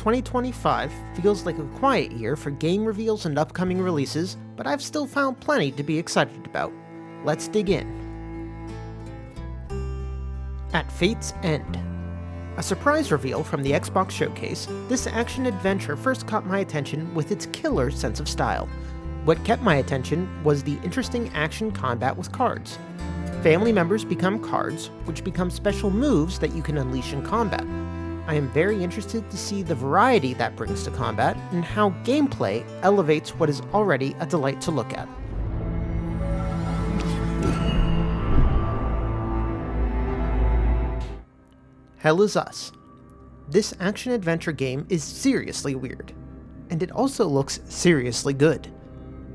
2025 feels like a quiet year for game reveals and upcoming releases, but I've still found plenty to be excited about. Let's dig in. At Fate's End. A surprise reveal from the Xbox showcase, this action-adventure first caught my attention with its killer sense of style. What kept my attention was the interesting action combat with cards. Family members become cards, which become special moves that you can unleash in combat. I am very interested to see the variety that brings to combat and how gameplay elevates what is already a delight to look at. Hell Is Us. This action-adventure game is seriously weird, and it also looks seriously good.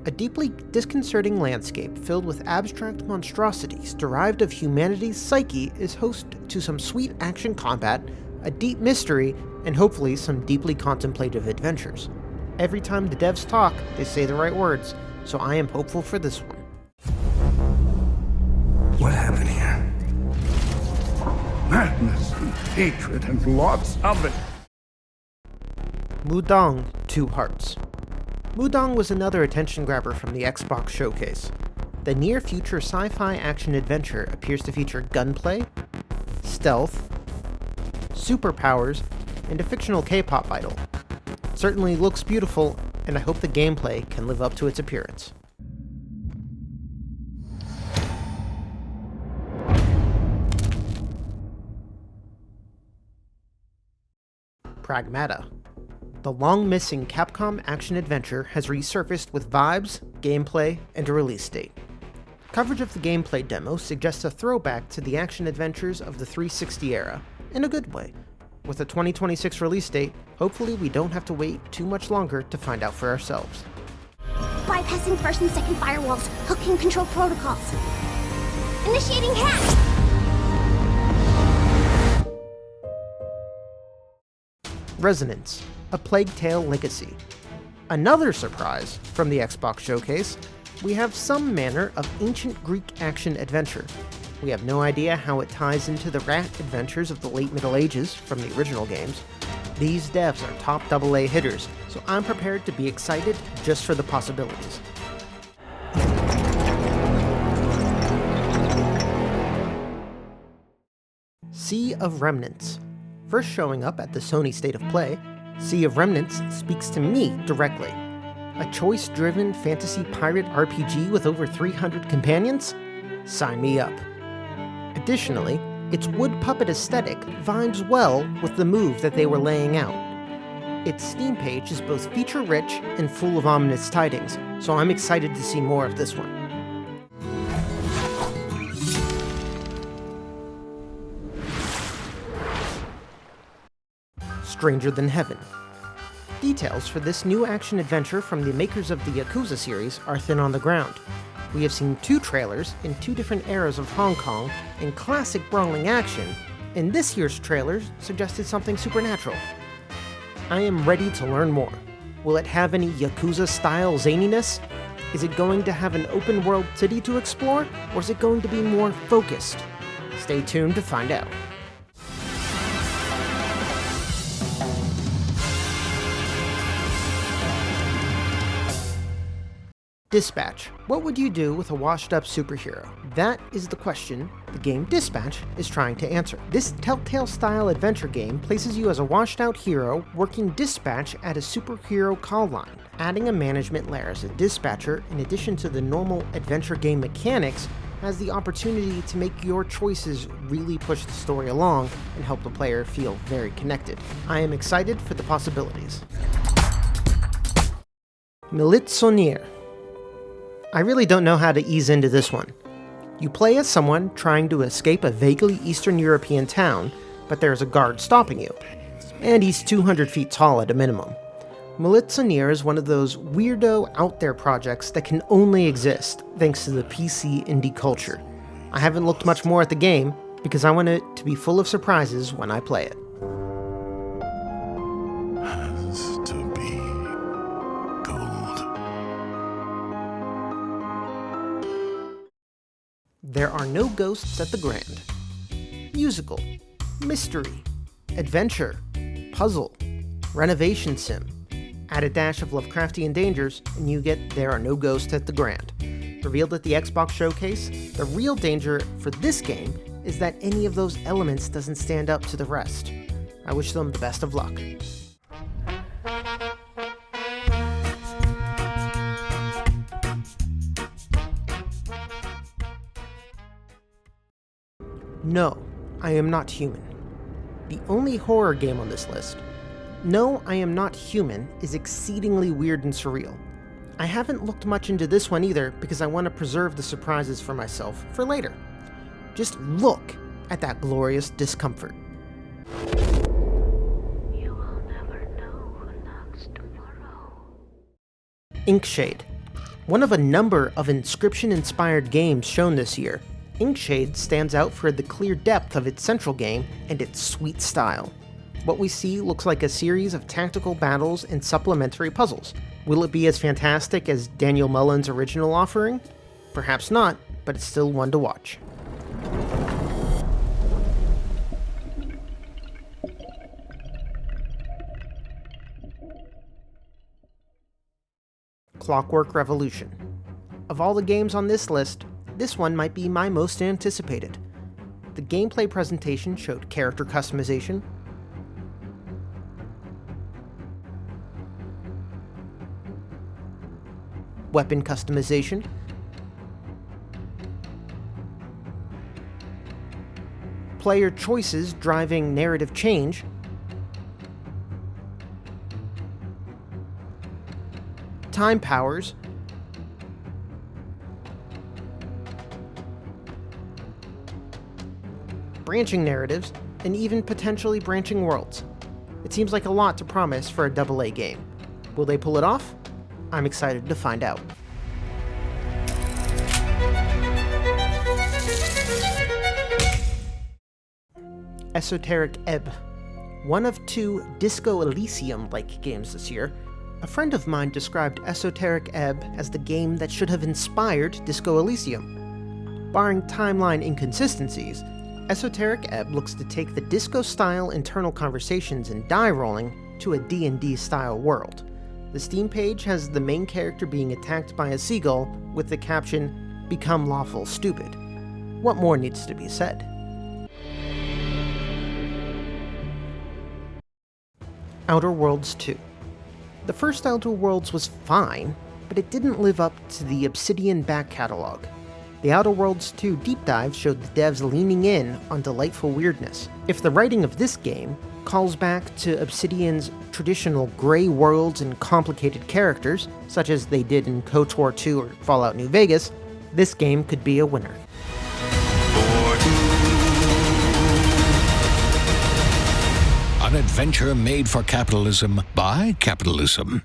A deeply disconcerting landscape filled with abstract monstrosities derived of humanity's psyche is host to some sweet action combat, a deep mystery, and hopefully some deeply contemplative adventures. Every time the devs talk, they say the right words, so I am hopeful for this one. What happened here? Madness and hatred and lots of it. Mudong Two Hearts. Mudong was another attention grabber from the Xbox showcase. The near-future sci-fi action-adventure appears to feature gunplay, stealth, superpowers, and a fictional K-pop idol. It certainly looks beautiful, and I hope the gameplay can live up to its appearance. Pragmata. The long-missing Capcom action-adventure has resurfaced with vibes, gameplay, and a release date. Coverage of the gameplay demo suggests a throwback to the action-adventures of the 360 era, in a good way. With a 2026 release date, hopefully we don't have to wait too much longer to find out for ourselves. Bypassing first and second firewalls, hooking control protocols. Initiating hack! Resonance, A Plague Tale Legacy. Another surprise from the Xbox showcase, we have some manner of ancient Greek action-adventure. We have no idea how it ties into the rat adventures of the late Middle Ages from the original games. These devs are top AA hitters, so I'm prepared to be excited just for the possibilities. Sea of Remnants. First showing up at the Sony State of Play, Sea of Remnants speaks to me directly. A choice-driven fantasy pirate RPG with over 300 companions? Sign me up. Additionally, its wood puppet aesthetic vibes well with the move that they were laying out. Its Steam page is both feature-rich and full of ominous tidings, so I'm excited to see more of this one. Stranger Than Heaven. Details for this new action-adventure from the makers of the Yakuza series are thin on the ground. We have seen 2 trailers in 2 different eras of Hong Kong in classic brawling action, and this year's trailers suggested something supernatural. I am ready to learn more. Will it have any Yakuza-style zaniness? Is it going to have an open-world city to explore, or is it going to be more focused? Stay tuned to find out. Dispatch. What would you do with a washed-up superhero? That is the question the game Dispatch is trying to answer. This Telltale-style adventure game places you as a washed-out hero working dispatch at a superhero call line. Adding a management layer as a dispatcher, in addition to the normal adventure game mechanics, has the opportunity to make your choices really push the story along and help the player feel very connected. I am excited for the possibilities. Militsonier. I really don't know how to ease into this one. You play as someone trying to escape a vaguely Eastern European town, but there's a guard stopping you. And he's 200 feet tall at a minimum. Militsonier is one of those weirdo out-there projects that can only exist thanks to the PC indie culture. I haven't looked much more at the game because I want it to be full of surprises when I play it. Has to be gold. There Are No Ghosts at the Grand. Musical, mystery, adventure, puzzle, Renovation Sim. Add a dash of Lovecraftian dangers, and you get There Are No Ghosts at the Grand. Revealed at the Xbox Showcase, the real danger for this game is that any of those elements doesn't stand up to the rest. I wish them the best of luck. No, I Am Not Human. The only horror game on this list. No, I Am Not Human is exceedingly weird and surreal. I haven't looked much into this one either because I want to preserve the surprises for myself for later. Just look at that glorious discomfort. You will never know who knocks tomorrow. Inkshade. One of a number of Inscription-inspired games shown this year, Inkshade stands out for the clear depth of its central game and its sweet style. What we see looks like a series of tactical battles and supplementary puzzles. Will it be as fantastic as Daniel Mullen's original offering? Perhaps not, but it's still one to watch. Clockwork Revolution. Of all the games on this list, this one might be my most anticipated. The gameplay presentation showed character customization, weapon customization, player choices driving narrative change, time powers, branching narratives, and even potentially branching worlds. It seems like a lot to promise for a AA game. Will they pull it off? I'm excited to find out. Esoteric Ebb. One of two Disco Elysium-like games this year, a friend of mine described Esoteric Ebb as the game that should have inspired Disco Elysium. Barring timeline inconsistencies, Esoteric Ebb looks to take the disco-style internal conversations and die rolling to a D&D style world. The Steam page has the main character being attacked by a seagull with the caption, "Become lawful stupid." What more needs to be said? Outer Worlds 2. The first Outer Worlds was fine, but it didn't live up to the Obsidian back catalog. The Outer Worlds 2 deep dive showed the devs leaning in on delightful weirdness. If the writing of this game calls back to Obsidian's traditional gray worlds and complicated characters, such as they did in KOTOR 2 or Fallout New Vegas, this game could be a winner. An adventure made for capitalism by capitalism.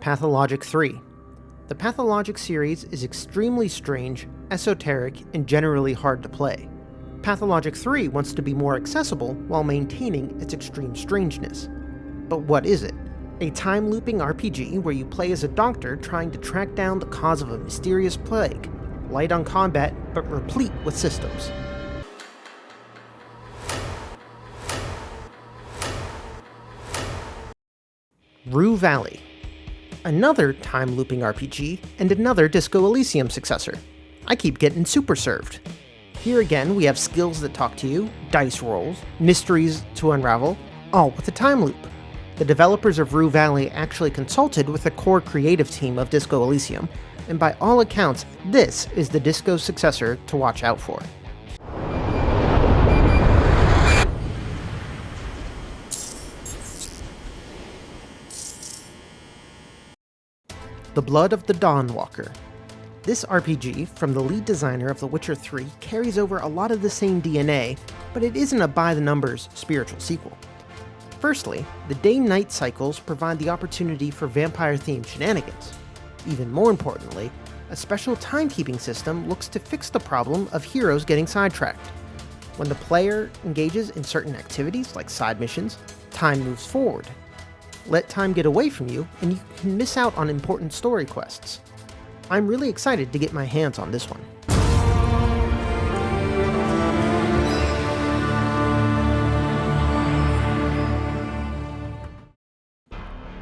Pathologic 3. The Pathologic series is extremely strange, esoteric, and generally hard to play. Pathologic 3 wants to be more accessible while maintaining its extreme strangeness. But what is it? A time-looping RPG where you play as a doctor trying to track down the cause of a mysterious plague, light on combat but replete with systems. Rue Valley. Another time-looping RPG, and another Disco Elysium successor. I keep getting super served. Here again, we have skills that talk to you, dice rolls, mysteries to unravel, all with a time loop. The developers of Rue Valley actually consulted with the core creative team of Disco Elysium, and by all accounts, this is the Disco successor to watch out for. The Blood of the Dawnwalker. This RPG, from the lead designer of The Witcher 3, carries over a lot of the same DNA, but it isn't a by-the-numbers spiritual sequel. Firstly, the day-night cycles provide the opportunity for vampire-themed shenanigans. Even more importantly, a special timekeeping system looks to fix the problem of heroes getting sidetracked. When the player engages in certain activities, like side missions, time moves forward. Let time get away from you, and you can miss out on important story quests. I'm really excited to get my hands on this one.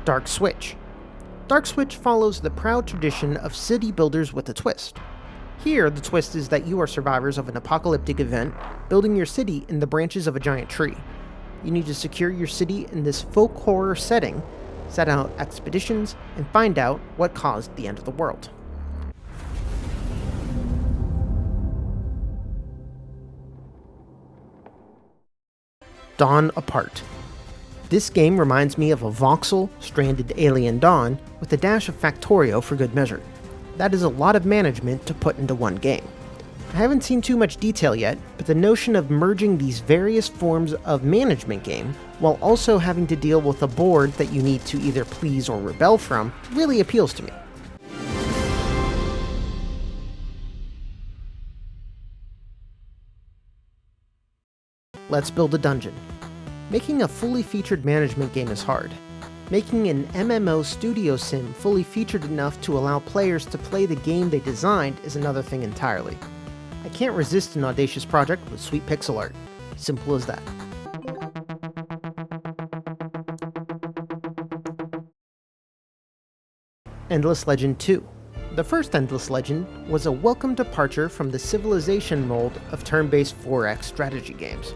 Dark Switch. Dark Switch follows the proud tradition of city builders with a twist. Here, the twist is that you are survivors of an apocalyptic event, building your city in the branches of a giant tree. You need to secure your city in this folk horror setting, set out expeditions, and find out what caused the end of the world. Dawn Apart. This game reminds me of a voxel, stranded alien Dawn with a dash of Factorio for good measure. That is a lot of management to put into one game. I haven't seen too much detail yet, but the notion of merging these various forms of management game while also having to deal with a board that you need to either please or rebel from really appeals to me. Let's build a dungeon. Making a fully featured management game is hard. Making an MMO studio sim fully featured enough to allow players to play the game they designed is another thing entirely. I can't resist an audacious project with sweet pixel art. Simple as that. Endless Legend 2. The first Endless Legend was a welcome departure from the Civilization mold of turn-based 4X strategy games.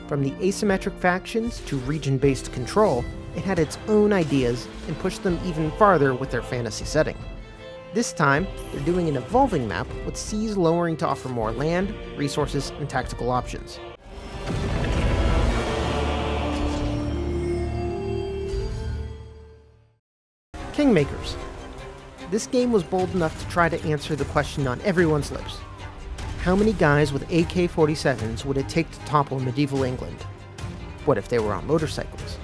From the asymmetric factions to region-based control, it had its own ideas and pushed them even farther with their fantasy setting. This time, they're doing an evolving map with seas lowering to offer more land, resources, and tactical options. Kingmakers. This game was bold enough to try to answer the question on everyone's lips. How many guys with AK-47s would it take to topple medieval England? What if they were on motorcycles?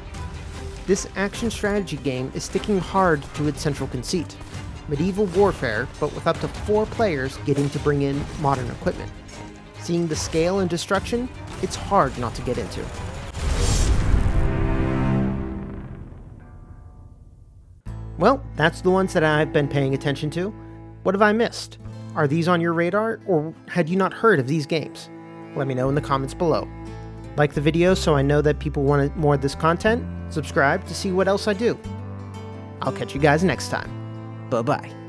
This action strategy game is sticking hard to its central conceit. Medieval warfare, but with up to 4 players getting to bring in modern equipment. Seeing the scale and destruction, it's hard not to get into. Well, that's the ones that I've been paying attention to. What have I missed? Are these on your radar, or had you not heard of these games? Let me know in the comments below. Like the video so I know that people want more of this content. Subscribe to see what else I do. I'll catch you guys next time. Bye-bye.